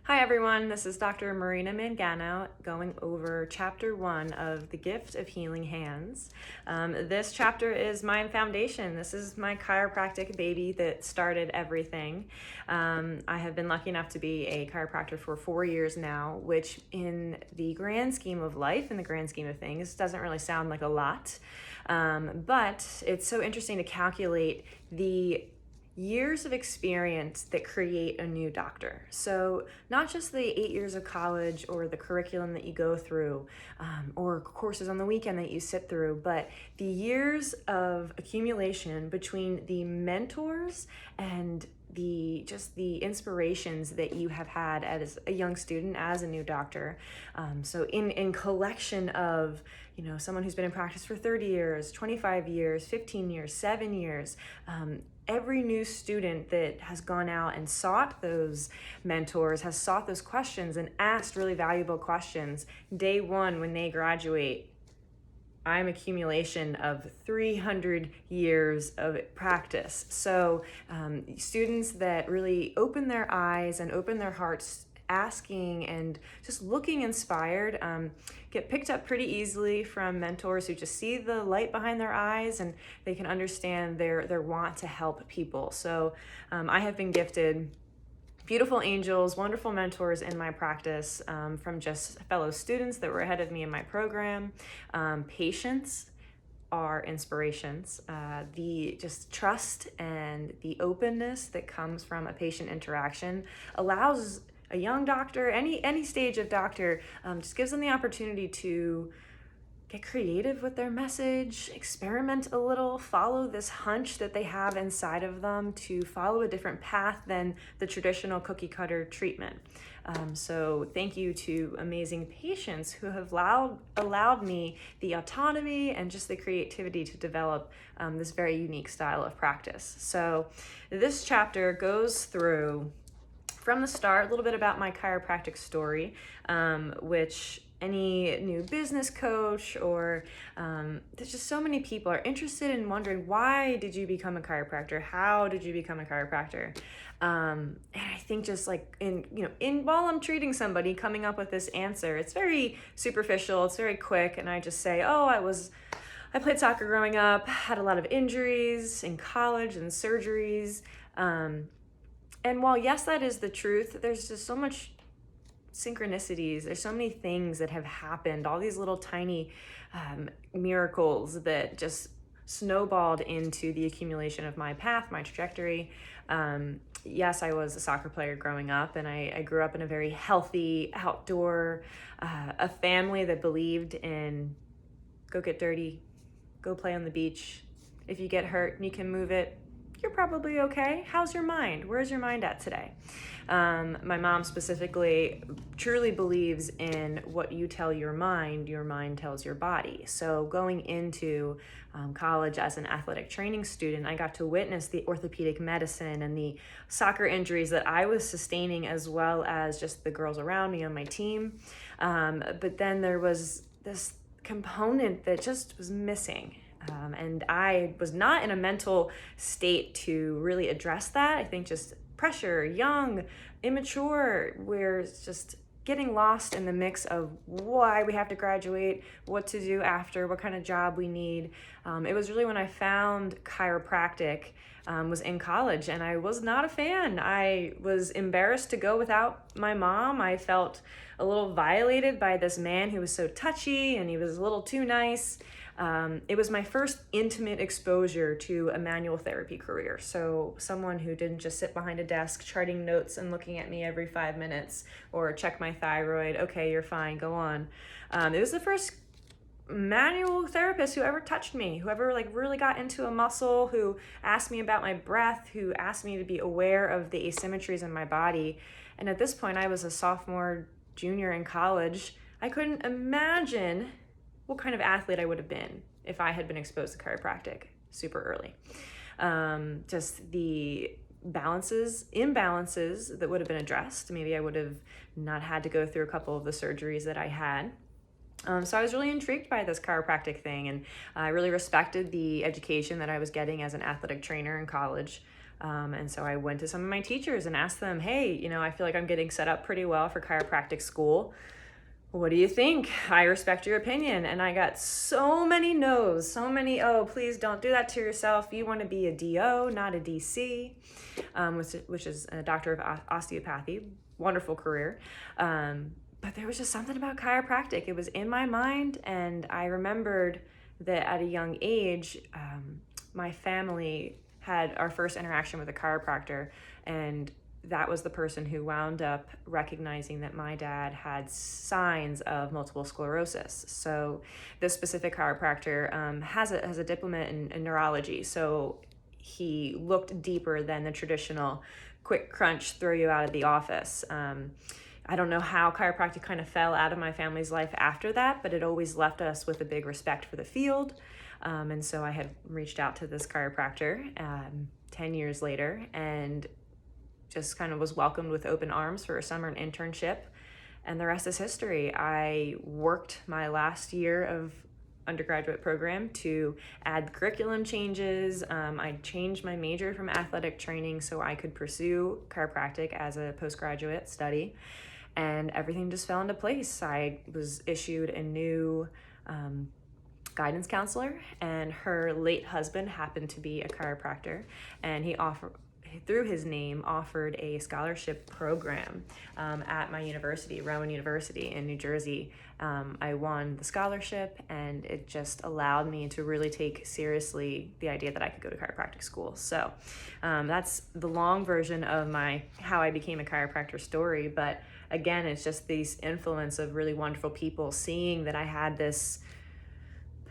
Hi everyone, this is Dr. Marina Mangano going over chapter 1 of The Gift of Healing Hands. This chapter is my foundation. This is my chiropractic baby that started everything. I have been lucky enough to be a chiropractor for 4 years now, which in the grand scheme of life, in the grand scheme of things, doesn't really sound like a lot. But it's so interesting to calculate the years of experience that create a new doctor. So not just the 8 years of college or the curriculum that you go through or courses on the weekend that you sit through, but the years of accumulation between the mentors and the inspirations that you have had as a young student, as a new doctor. So in collection of, someone who's been in practice for 30 years, 25 years, 15 years, 7 years, every new student that has gone out and sought those mentors, has sought those questions and asked really valuable questions. Day one, when they graduate, I'm accumulation of 300 years of practice. So students that really open their eyes and open their hearts, asking and just looking inspired, get picked up pretty easily from mentors who just see the light behind their eyes and they can understand their want to help people. So I have been gifted beautiful angels, wonderful mentors in my practice, from just fellow students that were ahead of me in my program. Patients are inspirations. The just trust and the openness that comes from a patient interaction allows a young doctor, any stage of doctor, just gives them the opportunity to get creative with their message, experiment a little, follow this hunch that they have inside of them to follow a different path than the traditional cookie cutter treatment. So thank you to amazing patients who have allowed me the autonomy and just the creativity to develop this very unique style of practice. So this chapter goes through, from the start, a little bit about my chiropractic story, which any new business coach or there's just so many people are interested in wondering, why did you become a chiropractor? How did you become a chiropractor? And I think just like while I'm treating somebody, coming up with this answer, it's very superficial, it's very quick, and I just say, I played soccer growing up, had a lot of injuries in college and surgeries. And while yes, that is the truth, there's just so much synchronicities. There's so many things that have happened, all these little tiny miracles that just snowballed into the accumulation of my path, my trajectory. Yes, I was a soccer player growing up, and I grew up in a very healthy outdoor, a family that believed in go get dirty, go play on the beach. If you get hurt and you can move it, you're probably okay. How's your mind? Where's your mind at today? My mom specifically truly believes in what you tell your mind tells your body. So going into college as an athletic training student, I got to witness the orthopedic medicine and the soccer injuries that I was sustaining, as well as just the girls around me on my team. But then there was this component that just was missing. And I was not in a mental state to really address that. I think just pressure, young, immature, we're just getting lost in the mix of why we have to graduate, what to do after, what kind of job we need. It was really when I found chiropractic, was in college, and I was not a fan. I was embarrassed to go without my mom. I felt a little violated by this man who was so touchy, and he was a little too nice. It was my first intimate exposure to a manual therapy career. So someone who didn't just sit behind a desk charting notes and looking at me every 5 minutes, or check my thyroid, okay, you're fine, go on. It was the first manual therapist who ever touched me, who ever really got into a muscle, who asked me about my breath, who asked me to be aware of the asymmetries in my body. And at this point, I was a sophomore, junior in college. I couldn't imagine what kind of athlete I would have been if I had been exposed to chiropractic super early. Just the imbalances that would have been addressed. Maybe I would have not had to go through a couple of the surgeries that I had. So I was really intrigued by this chiropractic thing, and I really respected the education that I was getting as an athletic trainer in college. And so I went to some of my teachers and asked them, hey, I feel like I'm getting set up pretty well for chiropractic school. What do you think? I respect your opinion. And I got so many no's, so many, oh, please don't do that to yourself. You want to be a DO, not a DC, which is a doctor of osteopathy. Wonderful career. But there was just something about chiropractic. It was in my mind, and I remembered that at a young age, my family had our first interaction with a chiropractor, and that was the person who wound up recognizing that my dad had signs of multiple sclerosis. So this specific chiropractor has a diploma in neurology, so he looked deeper than the traditional quick crunch, throw you out of the office. I don't know how chiropractic kind of fell out of my family's life after that, but it always left us with a big respect for the field. And so I had reached out to this chiropractor 10 years later and just kind of was welcomed with open arms for a summer internship. And the rest is history. I worked my last year of undergraduate program to add curriculum changes. I changed my major from athletic training so I could pursue chiropractic as a postgraduate study. And everything just fell into place. I was issued a new guidance counselor, and her late husband happened to be a chiropractor, and he through his name, offered a scholarship program at my university, Rowan University in New Jersey. I won the scholarship, and it just allowed me to really take seriously the idea that I could go to chiropractic school. So that's the long version of how I became a chiropractor story. But again, it's just these influence of really wonderful people seeing that I had this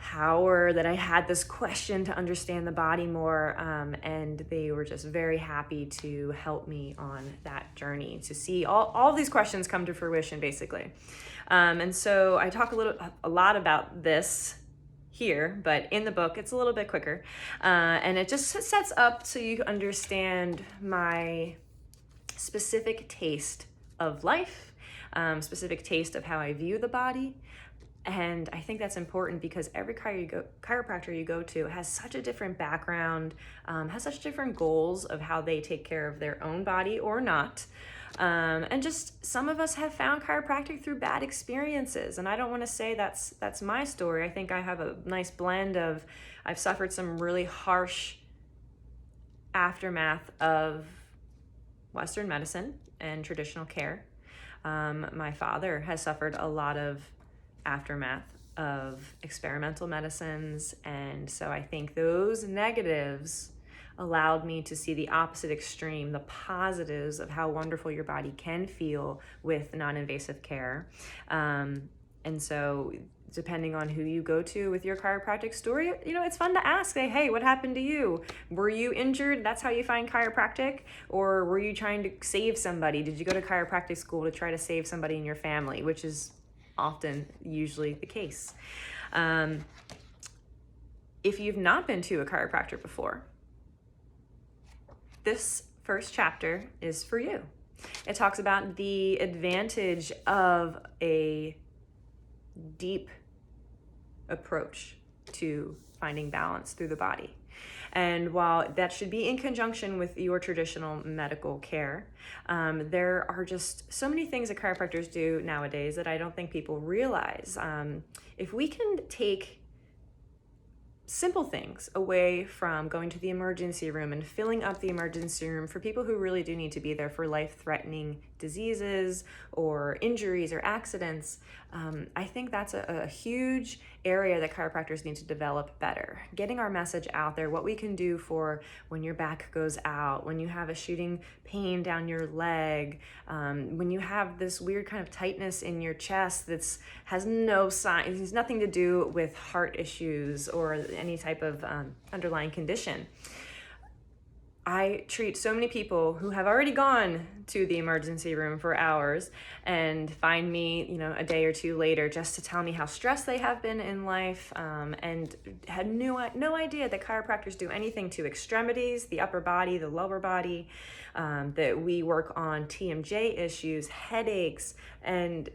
power, that I had this question to understand the body more, and they were just very happy to help me on that journey to see all of these questions come to fruition, basically. And so I talk a lot about this here, but in the book it's a little bit quicker, and it just sets up so you understand my specific taste of life, specific taste of how I view the body. And I think that's important because every chiropractor you go to has such a different background, has such different goals of how they take care of their own body or not. And just some of us have found chiropractic through bad experiences. And I don't want to say that's my story. I think I have a nice blend of, I've suffered some really harsh aftermath of Western medicine and traditional care. My father has suffered a lot of aftermath of experimental medicines, and so I think those negatives allowed me to see the opposite extreme, the positives of how wonderful your body can feel with non-invasive care. And so depending on who you go to with your chiropractic story, it's fun to ask, hey, what happened to you? Were you injured? That's how you find chiropractic? Or were you trying to save somebody? Did you go to chiropractic school to try to save somebody in your family, which is usually the case. If you've not been to a chiropractor before, this first chapter is for you. It talks about the advantage of a deep approach to finding balance through the body. And while that should be in conjunction with your traditional medical care, there are just so many things that chiropractors do nowadays that I don't think people realize. If we can take simple things away from going to the emergency room and filling up the emergency room for people who really do need to be there for life-threatening diseases or injuries or accidents, I think that's a huge area that chiropractors need to develop better. Getting our message out there, what we can do for when your back goes out, when you have a shooting pain down your leg, when you have this weird kind of tightness in your chest that has no sign, it has nothing to do with heart issues or any type of underlying condition. I treat so many people who have already gone to the emergency room for hours and find me, a day or two later just to tell me how stressed they have been in life, and had no idea that chiropractors do anything to extremities, the upper body, the lower body, that we work on TMJ issues, headaches, and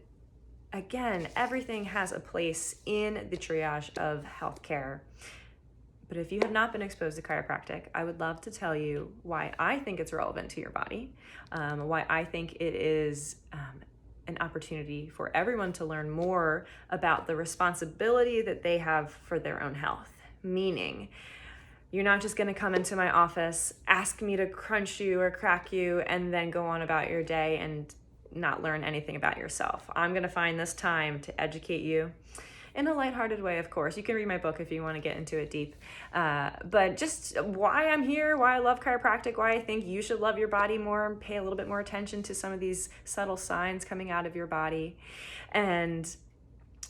again, everything has a place in the triage of healthcare. But if you have not been exposed to chiropractic, I would love to tell you why I think it's relevant to your body, why I think it is an opportunity for everyone to learn more about the responsibility that they have for their own health. Meaning, you're not just going to come into my office, ask me to crunch you or crack you, and then go on about your day and not learn anything about yourself. I'm going to find this time to educate you in a lighthearted way, of course. You can read my book if you want to get into it deep. But just why I'm here, why I love chiropractic, why I think you should love your body more and pay a little bit more attention to some of these subtle signs coming out of your body. And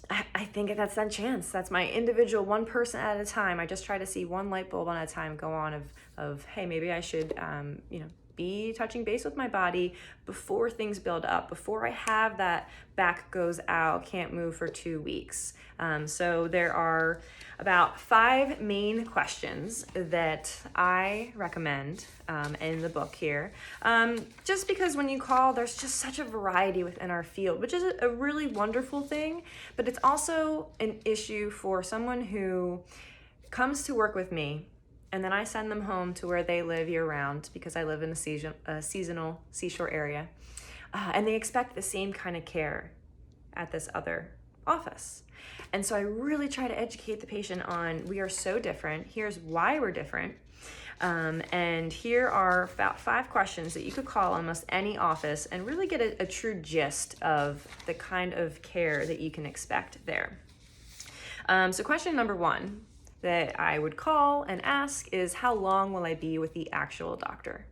I think that's that chance. That's my individual, one person at a time. I just try to see one light bulb at a time go on of hey, maybe I should, be touching base with my body before things build up, before I have that back goes out, can't move for 2 weeks. So there are about 5 main questions that I recommend in the book here. Just because when you call, there's just such a variety within our field, which is a really wonderful thing, but it's also an issue for someone who comes to work with me and then I send them home to where they live year-round because I live in a seasonal seashore area. And they expect the same kind of care at this other office. And so I really try to educate the patient on, we are so different. Here's why we're different. And here are about 5 questions that you could call almost any office and really get a true gist of the kind of care that you can expect there. So question number 1 that I would call and ask is, how long will I be with the actual doctor?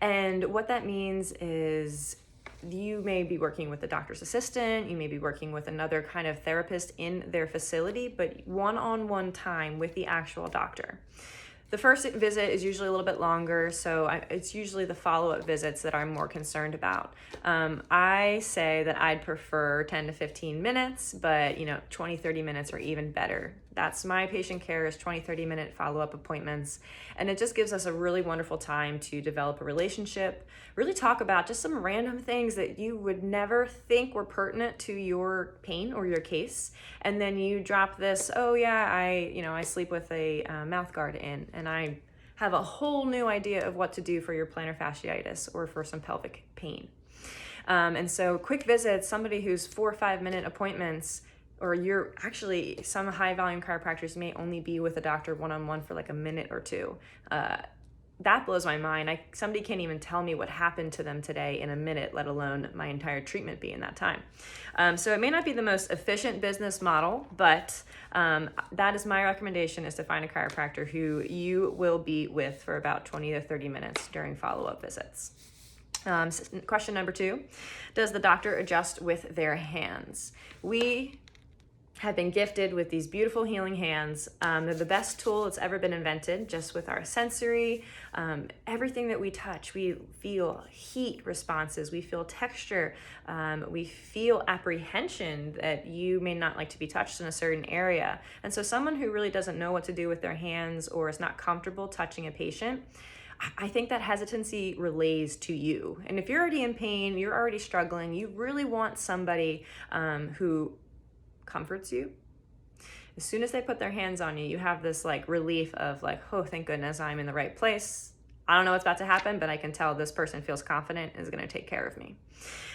And what that means is you may be working with the doctor's assistant, you may be working with another kind of therapist in their facility, but one-on-one time with the actual doctor. The first visit is usually a little bit longer, so it's usually the follow-up visits that I'm more concerned about. I say that I'd prefer 10 to 15 minutes, but 20, 30 minutes are even better. That's my patient care, is 20, 30-minute follow-up appointments. And it just gives us a really wonderful time to develop a relationship, really talk about just some random things that you would never think were pertinent to your pain or your case. And then you drop this, oh yeah, I sleep with a mouth guard in, and I have a whole new idea of what to do for your plantar fasciitis or for some pelvic pain. And so quick visits, somebody who's 4 or 5 minute appointments, or you're actually, some high volume chiropractors may only be with a doctor one-on-one for like a minute or 2. That blows my mind. Somebody can't even tell me what happened to them today in a minute, let alone my entire treatment be in that time. So it may not be the most efficient business model, but that is my recommendation, is to find a chiropractor who you will be with for about 20 to 30 minutes during follow-up visits. Question number 2, does the doctor adjust with their hands? We have been gifted with these beautiful healing hands. They're the best tool that's ever been invented, just with our sensory, everything that we touch. We feel heat responses, we feel texture, we feel apprehension that you may not like to be touched in a certain area. And so someone who really doesn't know what to do with their hands or is not comfortable touching a patient, I think that hesitancy relays to you. And if you're already in pain, you're already struggling, you really want somebody who comforts you. As soon as they put their hands on you, you have this relief of oh, thank goodness I'm in the right place. I don't know what's about to happen, but I can tell this person feels confident and is going to take care of me.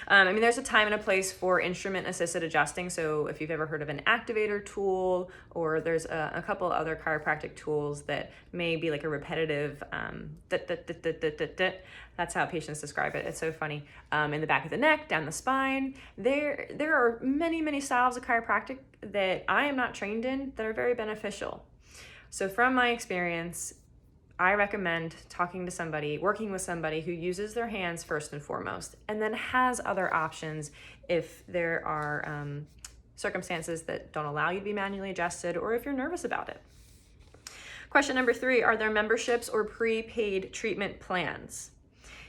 There's a time and a place for instrument-assisted adjusting. So if you've ever heard of an activator tool, or there's a couple other chiropractic tools that may be like a repetitive, that's how patients describe it. It's so funny. In the back of the neck, down the spine. There are many, many styles of chiropractic that I am not trained in that are very beneficial. So from my experience, I recommend talking to somebody, working with somebody who uses their hands first and foremost, and then has other options if there are circumstances that don't allow you to be manually adjusted, or if you're nervous about it. Question number 3, are there memberships or prepaid treatment plans?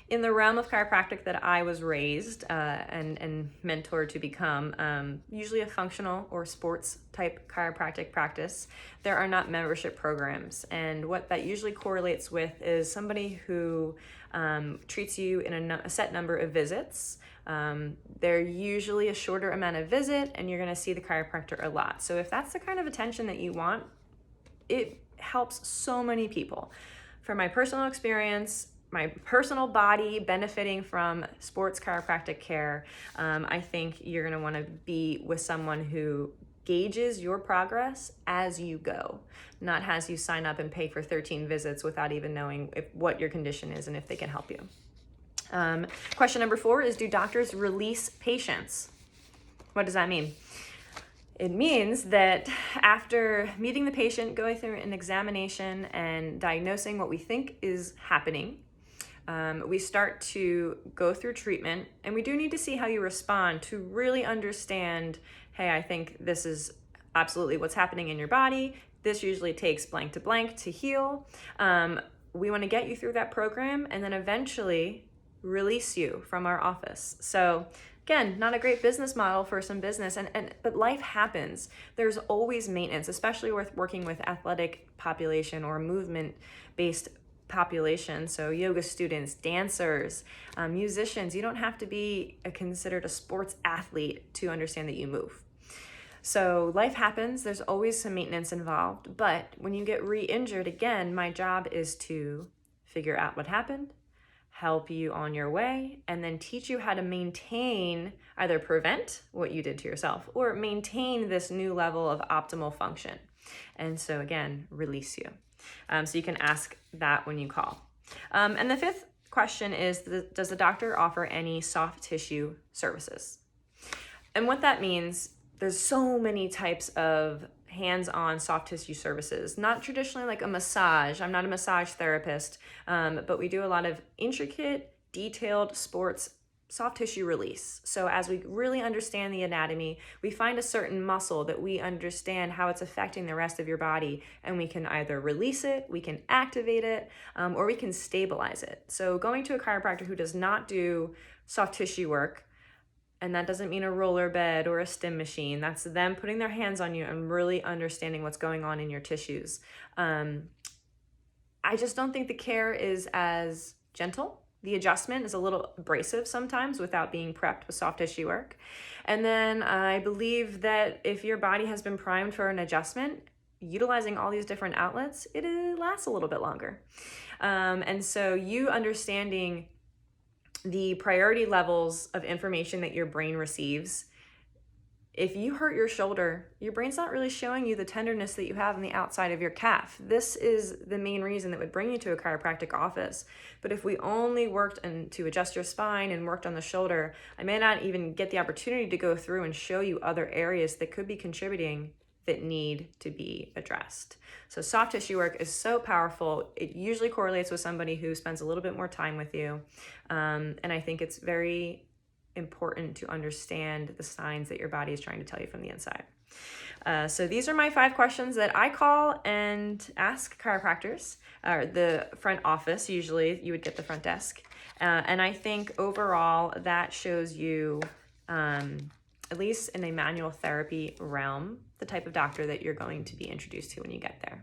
In the realm of chiropractic that I was raised and mentored to become, usually a functional or sports type chiropractic practice, there are not membership programs. And what that usually correlates with is somebody who treats you in a set number of visits. They're usually a shorter amount of visit, and you're going to see the chiropractor a lot. So if that's the kind of attention that you want, it helps so many people. From my personal experience, my personal body benefiting from sports chiropractic care, I think you're going to want to be with someone who gauges your progress as you go, not has you sign up and pay for 13 visits without even knowing what your condition is and if they can help you. Question number 4 is, do doctors release patients? What does that mean? It means that after meeting the patient, going through an examination and diagnosing what we think is happening, we start to go through treatment, and we do need to see how you respond to really understand, hey, I think this is absolutely what's happening in your body. This usually takes blank to blank to heal. We want to get you through that program and then eventually release you from our office. So again, not a great business model for some business, but life happens. There's always maintenance, especially with working with athletic population or movement-based population. So yoga students, dancers, musicians. You don't have to be considered a sports athlete to understand that you move. So life happens. There's always some maintenance involved. But when you get re-injured, again, my job is to figure out what happened, help you on your way, and then teach you how to maintain, either prevent what you did to yourself or maintain this new level of optimal function. And so again, release you. So you can ask that when you call. And the 5th question is, does the doctor offer any soft tissue services? And what that means, there's so many types of hands-on soft tissue services, not traditionally like a massage. I'm not a massage therapist, but we do a lot of intricate, detailed sports soft tissue release. So as we really understand the anatomy, we find a certain muscle that we understand how it's affecting the rest of your body, and we can either release it, we can activate it, or we can stabilize it. So going to a chiropractor who does not do soft tissue work, and that doesn't mean a roller bed or a stim machine. That's them putting their hands on you and really understanding what's going on in your tissues. I just don't think the care is as gentle. The adjustment is a little abrasive sometimes without being prepped with soft tissue work. And then I believe that if your body has been primed for an adjustment, utilizing all these different outlets, it lasts a little bit longer. And so you understanding the priority levels of information that your brain receives. If you hurt your shoulder, your brain's not really showing you the tenderness that you have on the outside of your calf. This is the main reason that would bring you to a chiropractic office. But if we only worked to adjust your spine and worked on the shoulder, I may not even get the opportunity to go through and show you other areas that could be contributing that need to be addressed. So soft tissue work is so powerful. It usually correlates with somebody who spends a little bit more time with you. And I think it's very important to understand the signs that your body is trying to tell you from the inside. So these are my 5 questions that I call and ask chiropractors, or the front office. Usually you would get the front desk. And I think overall that shows you, at least in a manual therapy realm, the type of doctor that you're going to be introduced to when you get there.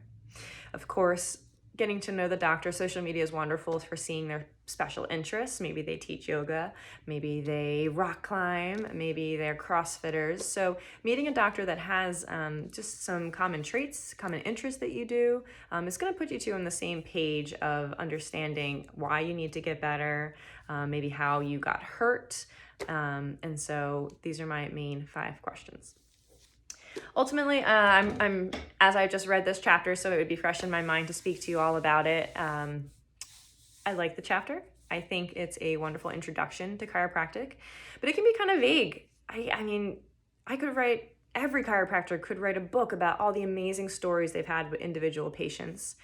Of course, getting to know the doctor, social media is wonderful for seeing their special interests. Maybe they teach yoga, maybe they rock climb, maybe they're CrossFitters. So meeting a doctor that has just some common traits, common interests that you do, is going to put you two on the same page of understanding why you need to get better, maybe how you got hurt. And so these are my main 5 questions. Ultimately, I'm as I just read this chapter, so it would be fresh in my mind to speak to you all about it. I like the chapter. I think it's a wonderful introduction to chiropractic, but it can be kind of vague. I mean, every chiropractor could write a book about all the amazing stories they've had with individual patients,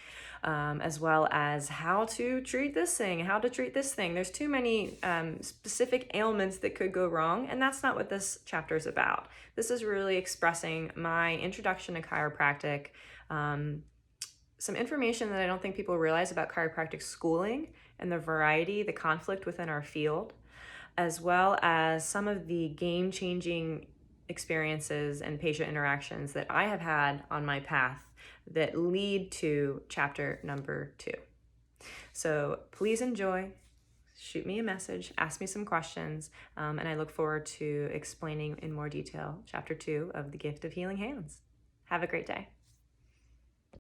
as well as how to treat this thing, how to treat this thing. There's too many specific ailments that could go wrong, and that's not what this chapter is about. This is really expressing my introduction to chiropractic, some information that I don't think people realize about chiropractic schooling and the variety, the conflict within our field, as well as some of the game-changing experiences and patient interactions that I have had on my path that lead to chapter number 2. So please enjoy, shoot me a message, ask me some questions, and I look forward to explaining in more detail chapter 2 of The Gift of Healing Hands. Have a great day.